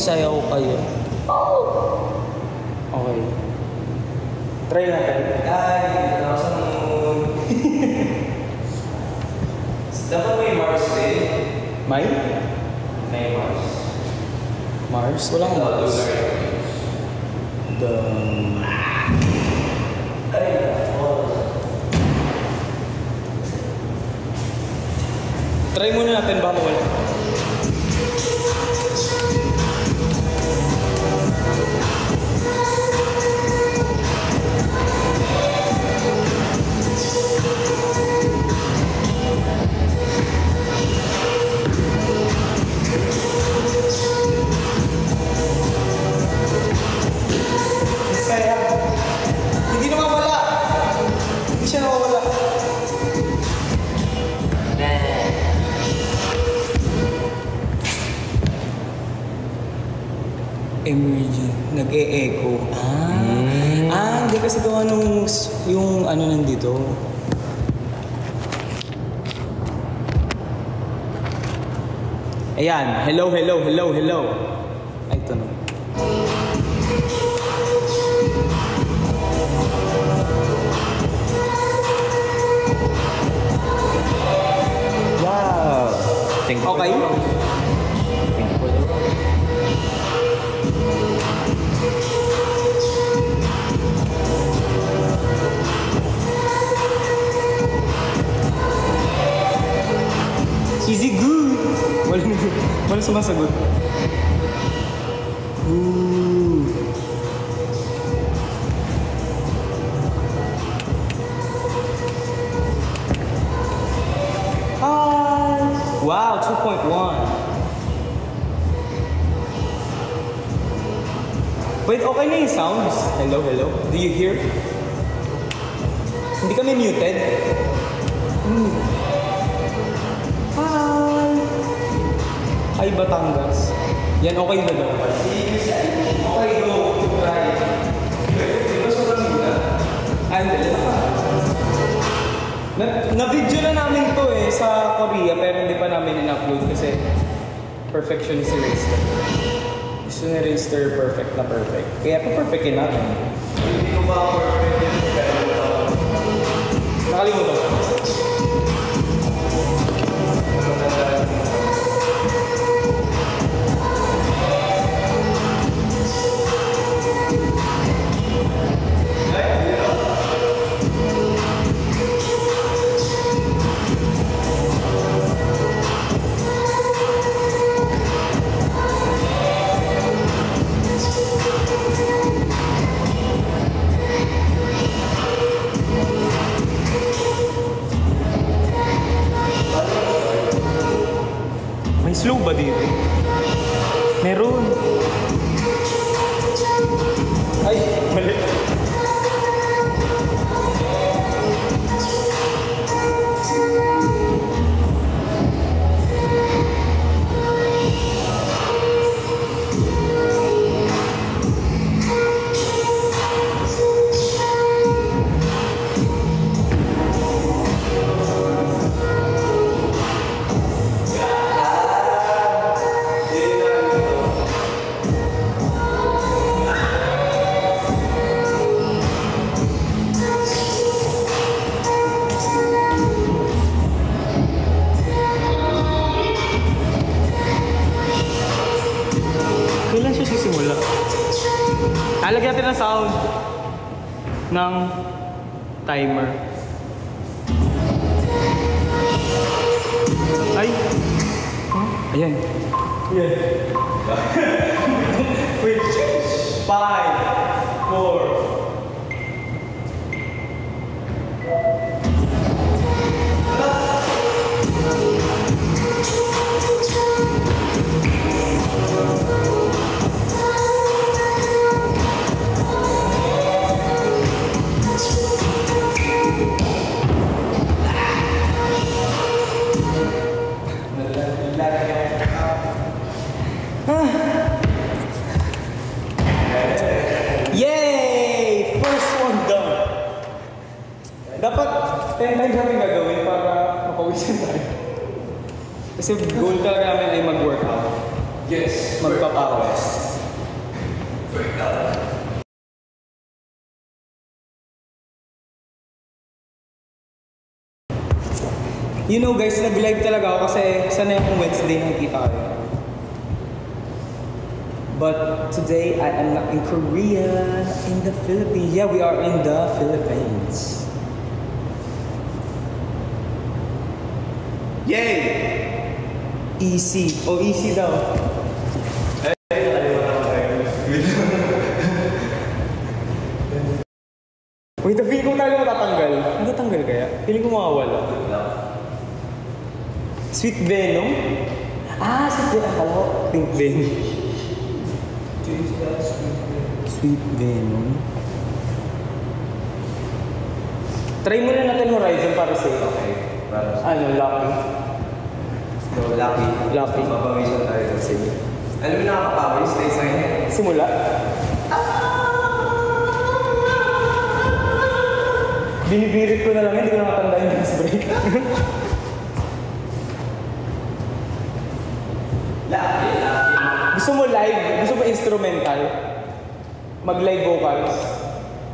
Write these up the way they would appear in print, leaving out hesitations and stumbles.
sayaw kayo. Okay. Try natin. Ay, nasa moon. Dapat may Mars eh. May? May Mars. Mars? Walang Mars. The... Try muna natin ba mawala? Hindi na mawala. Hindi siya nawawala. Emerging. Nag-e-echo. Hindi kasi gawa nung yung ano nandito. Ayan. Hello, hello, hello, hello. Ay, ito na. Wow! Okay? Easy good! Wala sumasagot. Ooh. Hi! Wow, 2.1. Wait, okay na yung sounds. Hello, hello. Do you hear? Hindi kami muted. Hi! Hi, Batangas. Yan, okay na ba? Okay, go. Try. Diba sobrang ganda? Hindi. Na-video na namin to sa Korea pero hindi pa namin in-upload kasi perfectionist eraser. Gusto na eraser perfect na perfect. Kaya pa-perfectin natin. Hindi ko ba perfect yun? Nakalimutan ko. Slow ba dito? Meron. Ay, mali. Kailan siya sisimula? Alagyan natin ng sound ng timer. Ay! Huh? Ayan. Yeah. Wait. 5, 4. Yay! First one done! Dapat 10 times namin gagawin para mapawisan tayo. Kasi goal talaga namin ay mag-workout. Yes. magpapawis. You know guys, nag-live talaga ako kasi sanay akong Wednesday nakikita kayo. But today I am not in Korea, in the Philippines. Yeah, we are in the Philippines. Yay! Easy. Oh, easy daw. Wait, feeling ko talaga matatanggal. Matatanggal kaya? Feeling ko mawawala. Sweet Venom? Ah, sweet Venom. Akala ko, Pink Venom. Sweet Venom. Try muna natin Horizon para safe. Okay. Ano, Lucky? So, lucky. Lucky. Mapawisan tayo kasi. Alam mo nakakapawis na isa yun. Simula? Binibirit ko na lang, hindi ko na matanda yung dance break. Lucky. Gusto mo live? Gusto mo instrumental? Mag-live vocals?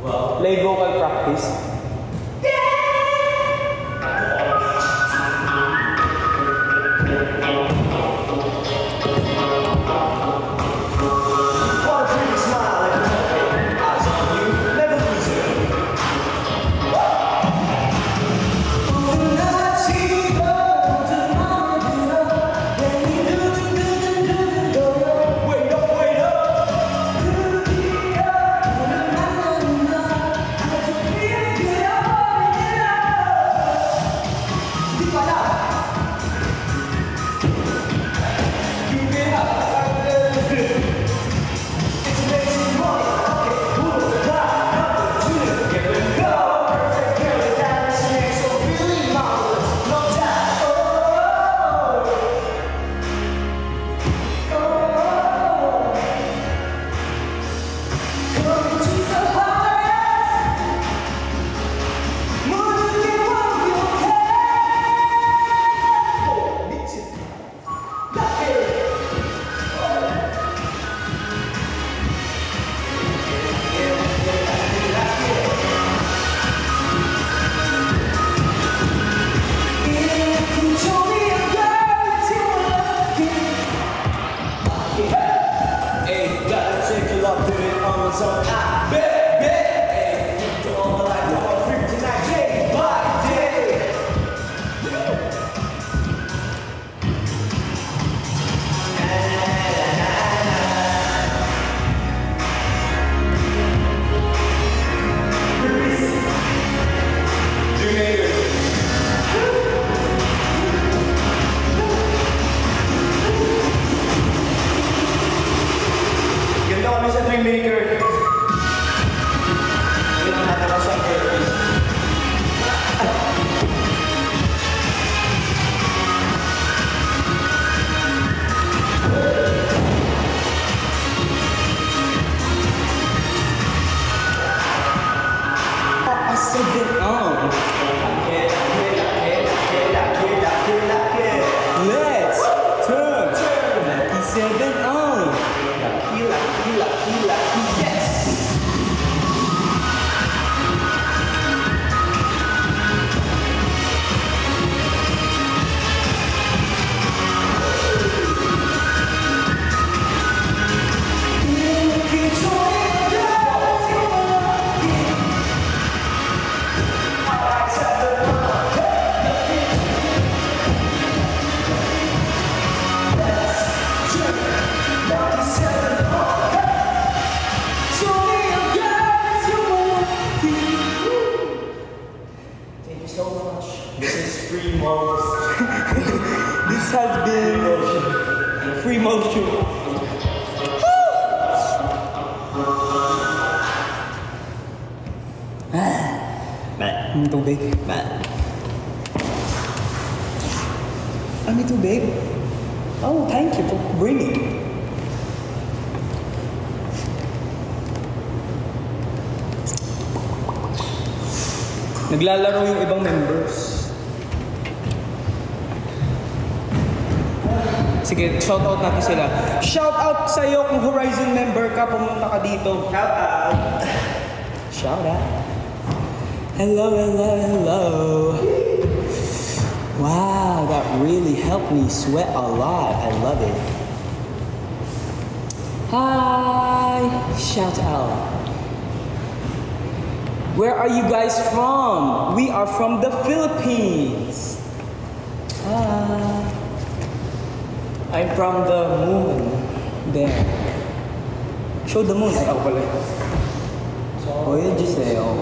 Wow. Live vocal practice? This has been Free Motion. May tubig. May tubig? Oh, thank you for bringing. Naglalaro yung ibang members. Si Sige, shout out natin sila. Shout out sa'yo kung Horizon member ka, pumunta ka dito. Shout out! Shout out. Hello, hello, hello. Wow, that really helped me sweat a lot. I love it. Hi, shout out. Where are you guys from? We are from the Philippines. I'm from the moon. There. Show the moon. Ay, ako pala. Oh, yun, just say, oh.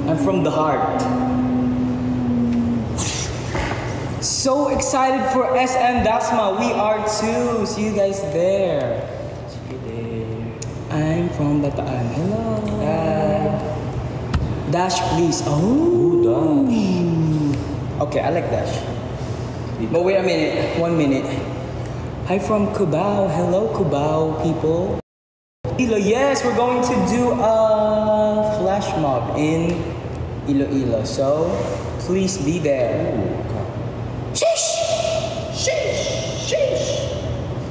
I'm from the heart. So excited for SM Dasma. We are too. See you guys there. See you there. I'm from Bataan. Hello. Dash, please. Oh, Dash. Okay, I like Dash. But wait a minute. 1 minute. Hi from Cubao. Hello, Cubao people. Yes, we're going to do a flash mob in Iloilo. So, please be there. Sheesh! Sheesh! Sheesh!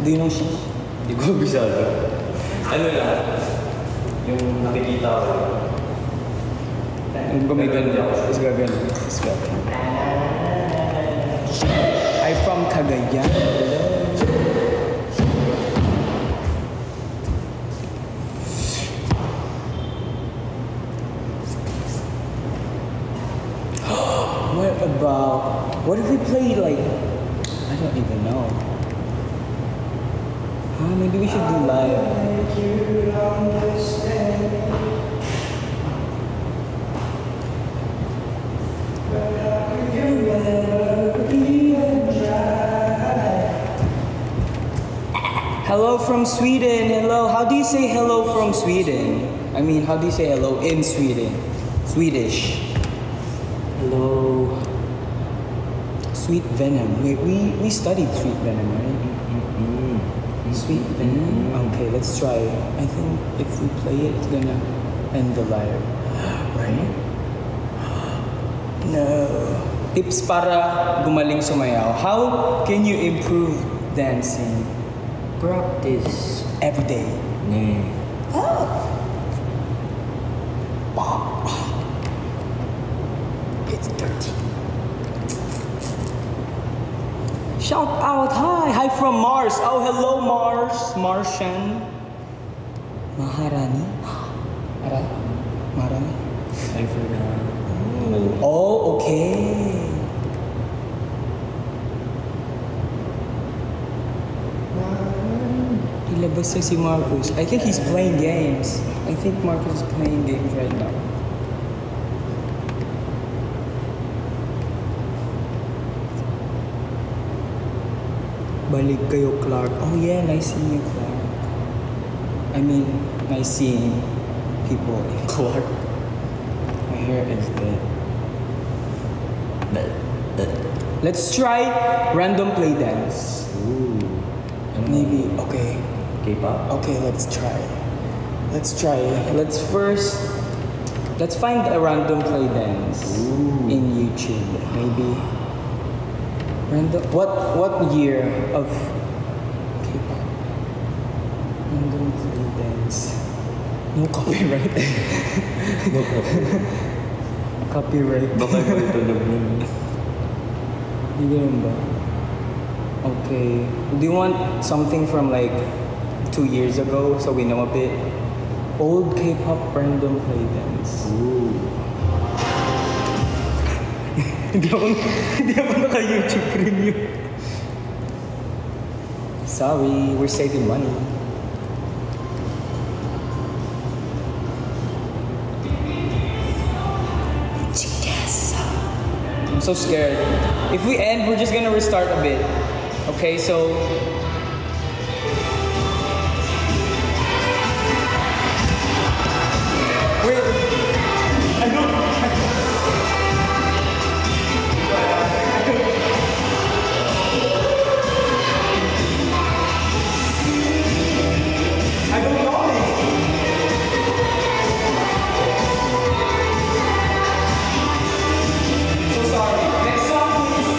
Do you know sheesh? Di ko bisado. Ano lang? Yung nakikita ko. Yung gumigan niya. Is gagan. Is gagan. I'm from Cagayan. What about... What if we played like... I don't even know. Huh? Maybe we should do live. Hello from Sweden. Hello. How do you say hello from Sweden? I mean, how do you say hello in Sweden? Swedish. Hello. Sweet Venom. Wait, we studied Sweet Venom, right? Sweet Venom? Okay, let's try. I think if we play it, it's gonna end the live. Right? No. Tips para gumaling sumayaw. How can you improve dancing? Practice. Every day. Nee. It's dirty. Shout out, hi from Mars. Oh, hello Mars, Martian. Maharani. Maharani. I forgot. Oh, okay. Ilabas niya si Marcus. I think he's playing games. I think Marcus is playing games right now. Balik kayo, Clark. Oh yeah, nice seeing you, Clark. I mean, nice seeing people in Clark. My hair is dead. Let's try random play dance. Ooh. Maybe, okay. K-pop? Okay, let's try. Let's try. Let's find a random play dance in YouTube. Maybe. Random. What year of K-pop? Random play dance. No copyright. No copyright. Copyright. Baka may tunog nun. Hindi ganun ba? Okay. Do you want something from like 2 years ago so we know a bit? Old K-pop random play dance. Ooh. Hindi ako naka-YouTube Premium. Sorry, we're saving money. I'm so scared. If we end, we're just gonna restart a bit. Okay, so... Wait, I don't... I don't know it. So sorry. Next song, please.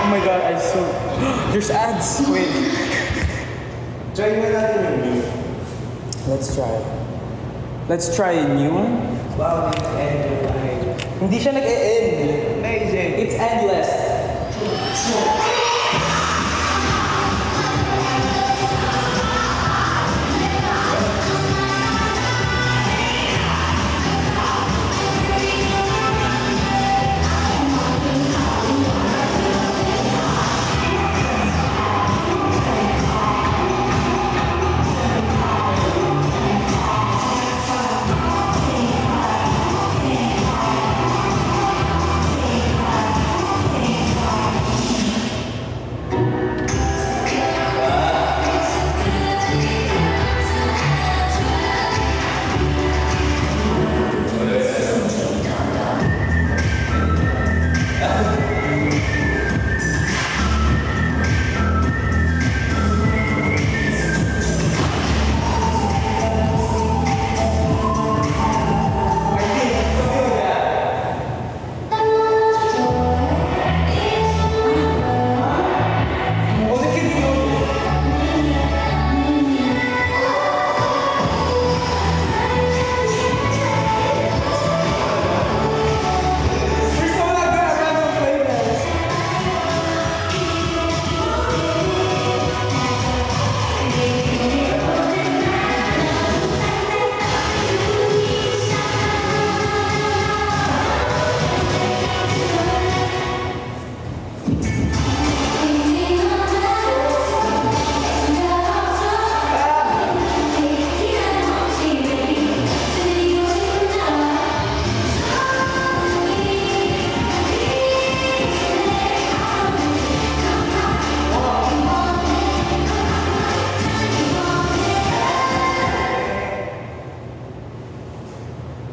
Oh my god, I so... There's ads! Wait. Try na natin yung new. Let's try. Let's try a new one. Wow, it's endless. Hindi siya nag-e-end. Amazing. It's endless.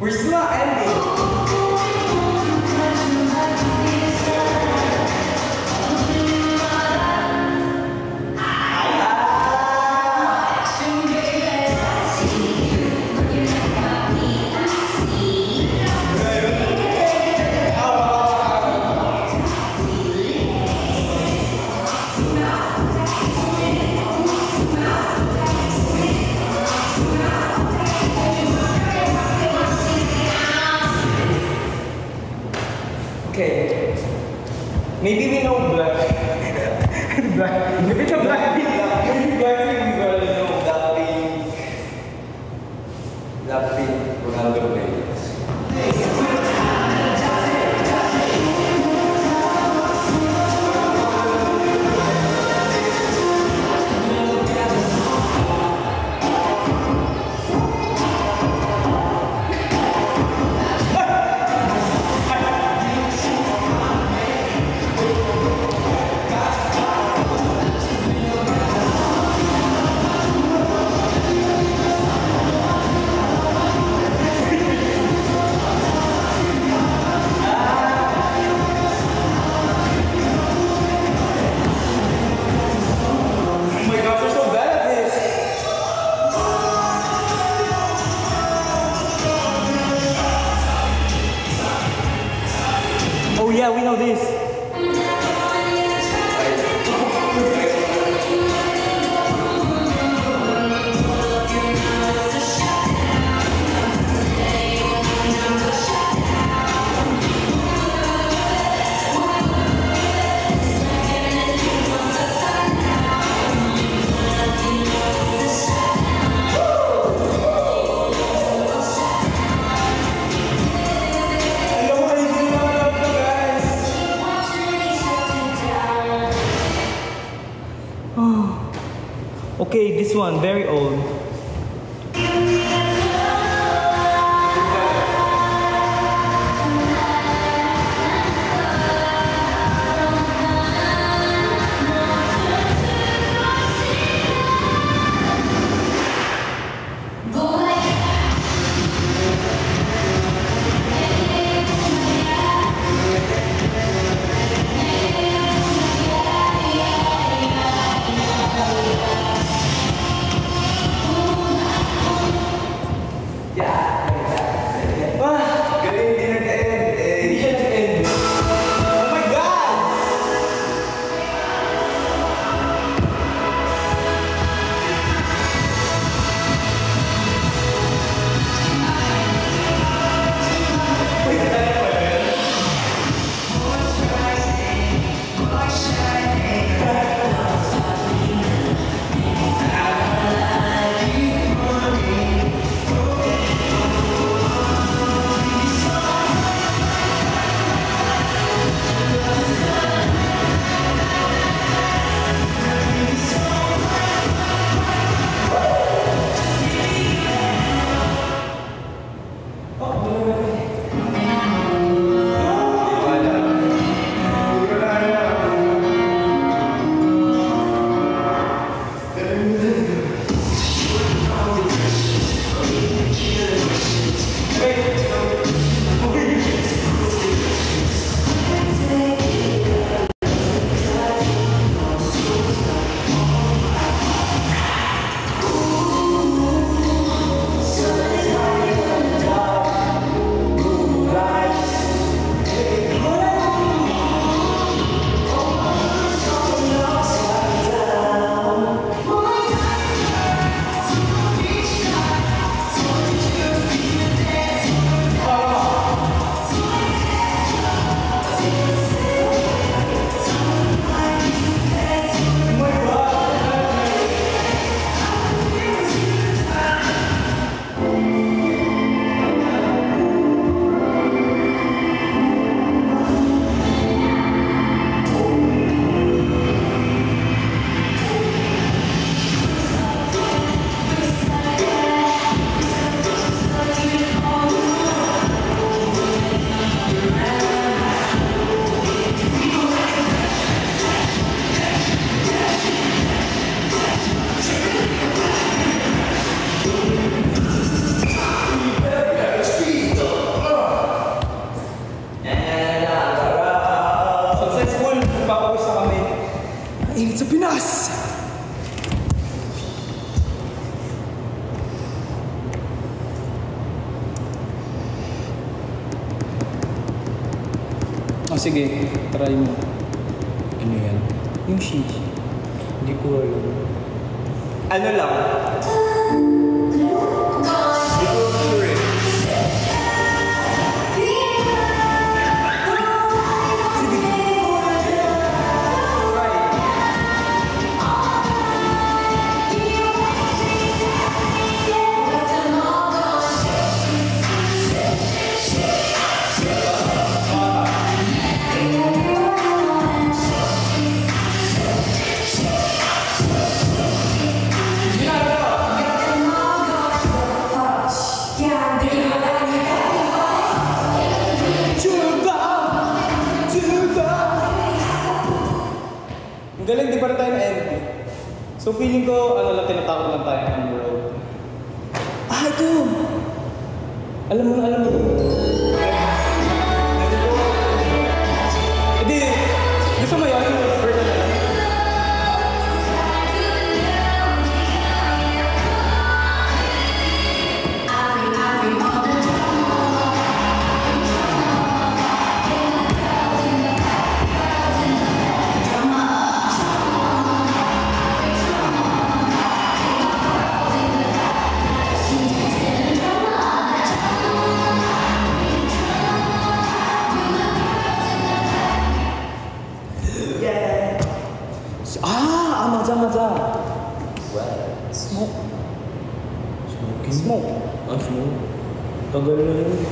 We're still not ending. Okay. Maybe we know Black. Black. Maybe it's a Blackpink. Maybe Blackpink we gotta know Blackpink. Blackpink. Ronaldo plays. Oh yeah, we know this. Okay, this one, very old. Init sa Pinas! Oh, sige, try mo. Ano yan? Yung shish. Hindi ko alam. Ano lang? Ang galing, di pa rin tayo na-end. So feeling ko, ano lang, tinatakot lang tayo ng world. Ah, ito! Alam mo. Hindi, gusto mo yun? Version na lang. 맞아. Smoke. Smoke. Ah, smoke. Tagal na yun.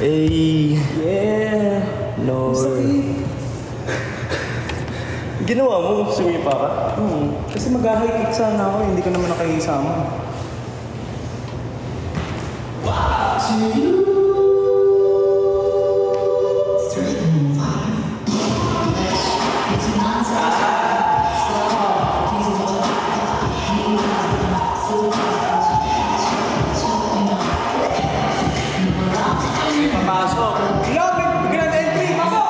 Eh, Yeah. no. Sakit. Ginawa mo, sumipa ka? Kasi mag-high kick sana ako, hindi ko naman nakikisama. Papasok. Love, grand entry, pasok!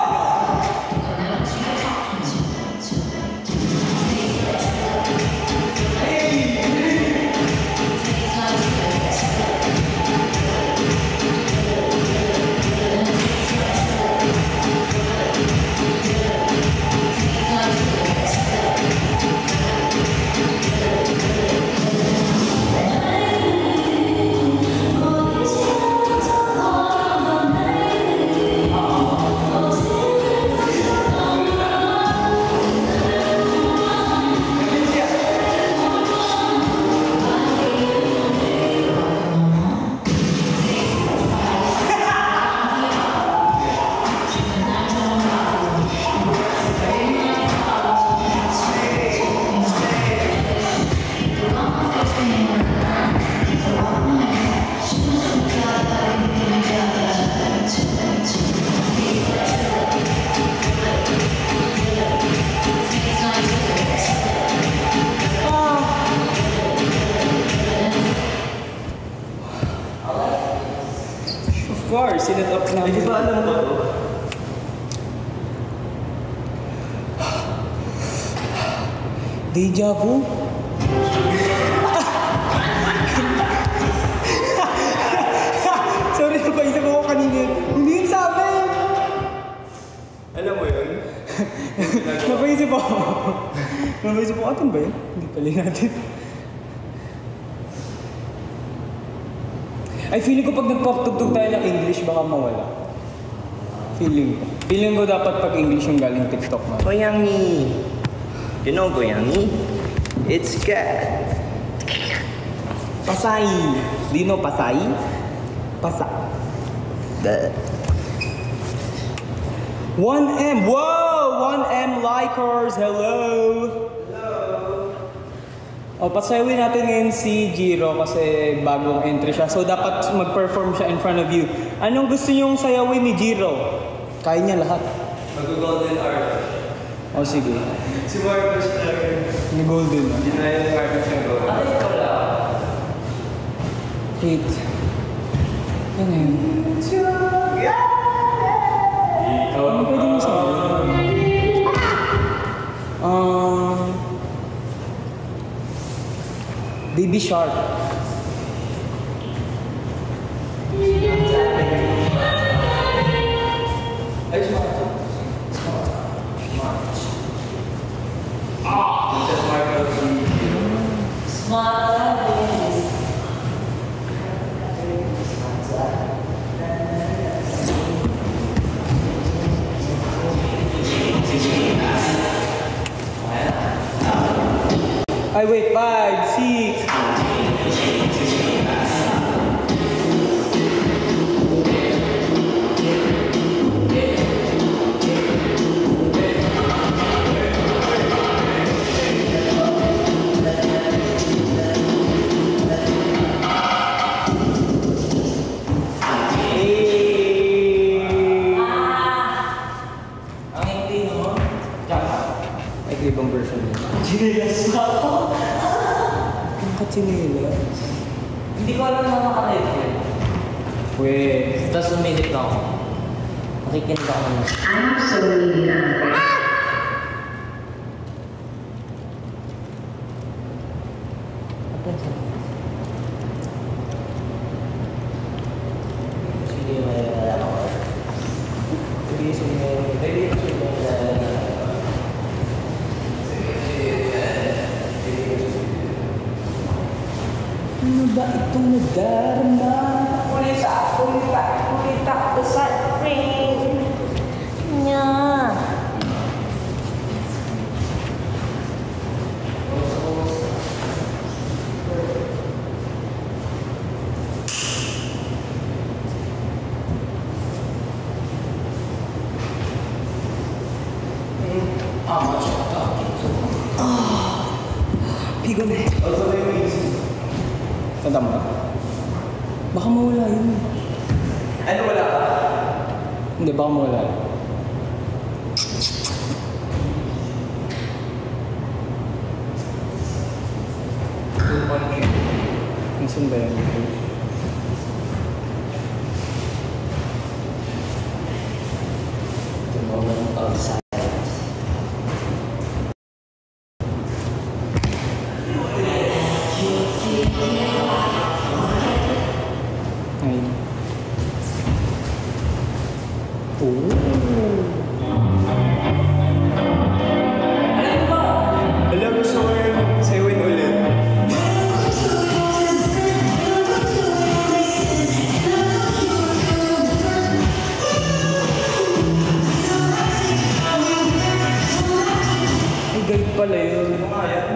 Of course, sinet up namin. Di ba alam mo to? Deja vu? Sorry, napaisip ako kanina. Hindi yun sabi! Alam mo yun? Napaisip ako. Napaisip ako, atin ba yun? Hindi pala natin. Ay, feeling ko pag nagpapatugtog tayo ng English, baka mawala. Feeling ko. Feeling ko dapat pag English yung galing TikTok na. Goyangi. You know Goyangi? It's cat. Pasay. Do you know Pasay? Pasa. The 1M. Whoa! 1M likers. Hello! O, pasayawin natin ngayon si Jiro kasi bagong entry siya. So, dapat mag-perform siya in front of you. Anong gusto niyong sayawin ni Jiro? Kaya niya lahat. Mag-golden hour. O, sige. Si Marcus na Ni Golden. Hindi na yung Marcus yung golden. Ay, wala. Wait. Ano yun? Ano pwede mo sabihin? Baby Shark. Ay, smart. Ay, wait. 5, 6. Ibang version yun. Chinelas na ako. Ang kachinelas. Hindi ko alam na nakalive yun. Wait. Tapos umilip na ako. Nakikinig ako na. Absolutely not. Sige, may wala ako. Sige, Ano ba itong nadarama? Kulita ko sa ring niya. Madama. Baka mawala yun. Ano wala ka? Hindi, baka mawala. Nasaan ba yan? The moment of silence. Ayun. Oh. Alam mo, gusto ko yung saywin ulit. Ay, guide pala yun. Ano nga yan?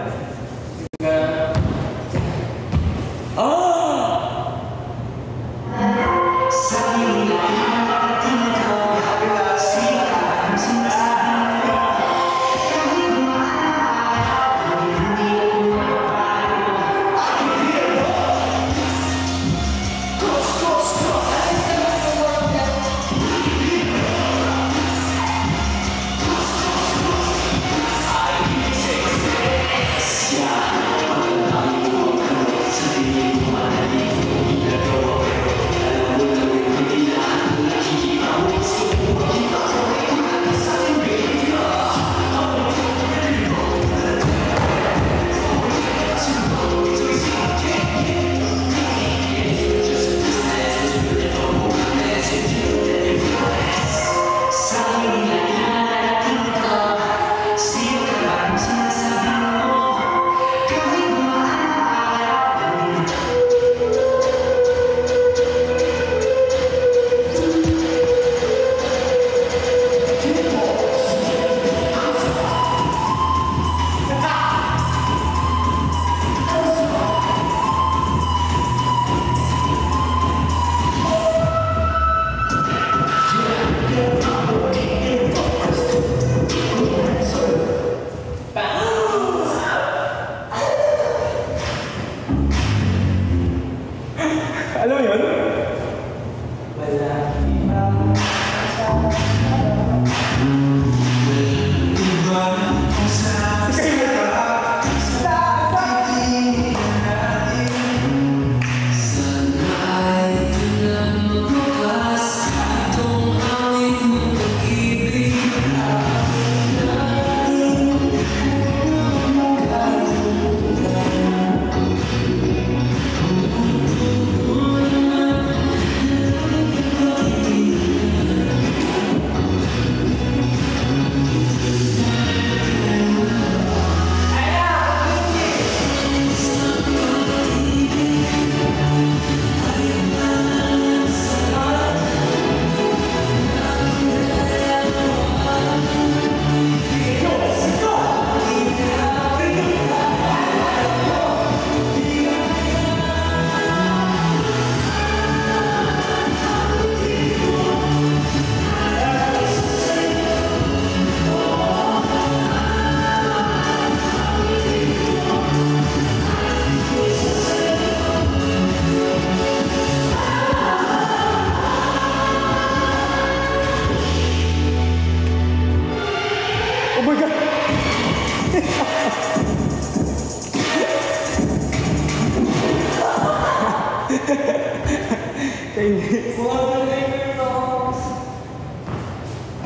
Alam mo yun?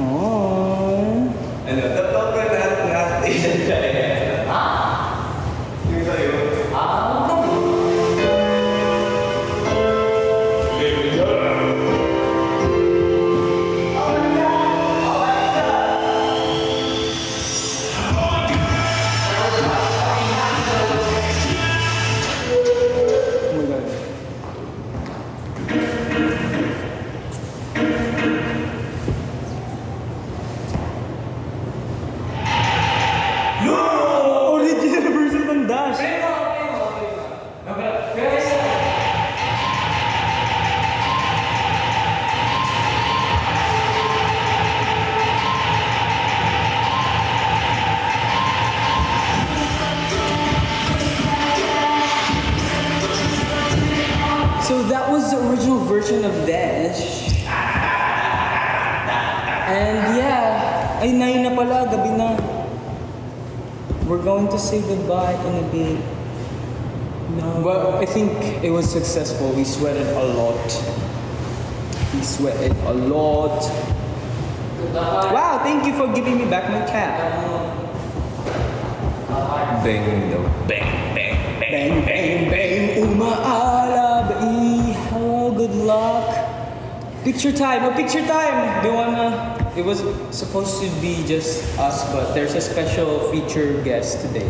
Oh. Ano, dapat ko na station siya eh. Ha? Yung sa'yo? Oh my God. So that was the original version of Dash. And yeah, ay 9 na pala, gabi na. We're going to say goodbye in a bit. No. But I think it was successful. We sweated a lot. We sweated a lot. Wow, thank you for giving me back my cap. Bang, bang, bang, bang, bang, bang, umaalab. Hello, good luck. Picture time, picture time. Do you wanna? It was supposed to be just us, but there's a special feature guest today.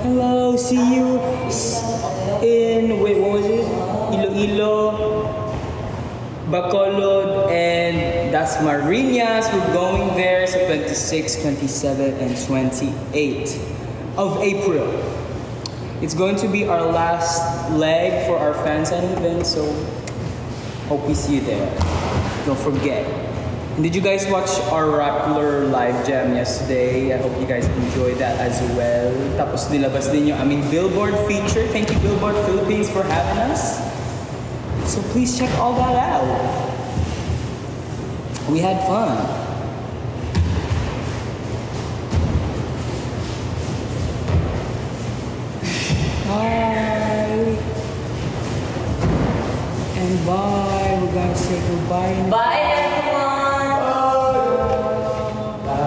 Hello, see you in, wait, what was it? Iloilo, Bacolod, and Dasmariñas. We're going there so 26, 27, and 28 of April. It's going to be our last leg for our fans and events, so hope we see you there. Don't forget. Did you guys watch our Rappler live jam yesterday? I hope you guys enjoyed that as well. Tapos nilabas din yung aming Billboard feature. Thank you Billboard Philippines for having us. So please check all that out. We had fun. Hi. And bye. We're gonna say goodbye. Bye, everyone. Bye.